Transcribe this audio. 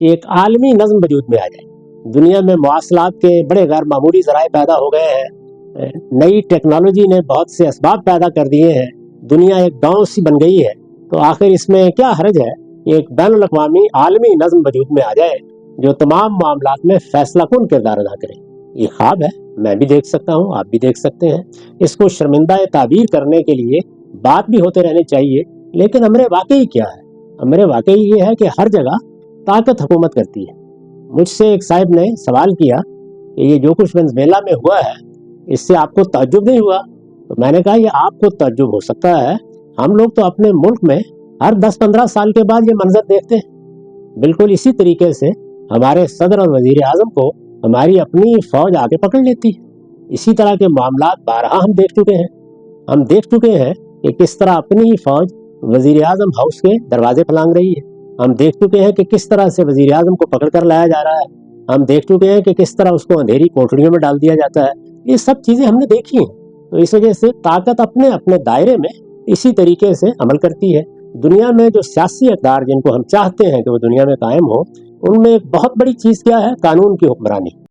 एक आलमी नज़्म वजूद में आ जाए। दुनिया में मवासलात के बड़े गैर मामूली ज़राए पैदा हो गए हैं, नई टेक्नोलॉजी ने बहुत से असबाब पैदा कर दिए हैं, दुनिया एक गांव सी बन गई है। तो आखिर इसमें क्या हर्ज है कि एक बैनुल-अक़वामी आलमी नज़्म वजूद में आ जाए जो तमाम मामलात में फैसला कुन किरदार अदा करे। ये ख्वाब है, मैं भी देख सकता हूँ, आप भी देख सकते हैं। इसको शर्मिंदा ताबीर करने के लिए बात भी होते रहनी चाहिए, लेकिन अमरे वाकई क्या है? अमरे वाकई ये है कि हर जगह ताकत हुकूमत करती है। मुझसे एक साहिब ने सवाल किया कि ये जो कुछ वेनेज़ुएला में हुआ है, इससे आपको ताज्जुब नहीं हुआ? तो मैंने कहा, ये आपको ताज्जुब हो सकता है, हम लोग तो अपने मुल्क में हर 10-15 साल के बाद ये मंजर देखते हैं। बिल्कुल इसी तरीके से हमारे सदर और वजीर आजम को हमारी अपनी फौज आके पकड़ लेती है। इसी तरह के मामलात बारहा हम देख चुके हैं। हम देख चुके हैं कि किस तरह अपनी ही फौज वजीर आजम हाउस के दरवाजे फलांग रही है। हम देख चुके हैं कि किस तरह से वजीर आजम को पकड़ कर लाया जा रहा है। हम देख चुके हैं कि किस तरह उसको अंधेरी कोठरियों में डाल दिया जाता है। ये सब चीज़ें हमने देखी हैं। तो इस वजह से ताकत अपने अपने दायरे में इसी तरीके से अमल करती है। दुनिया में जो सियासी इक़्तिदार जिनको हम चाहते हैं कि वो दुनिया में कायम हो, उनमें एक बहुत बड़ी चीज़ क्या है? कानून की हुक्मरानी।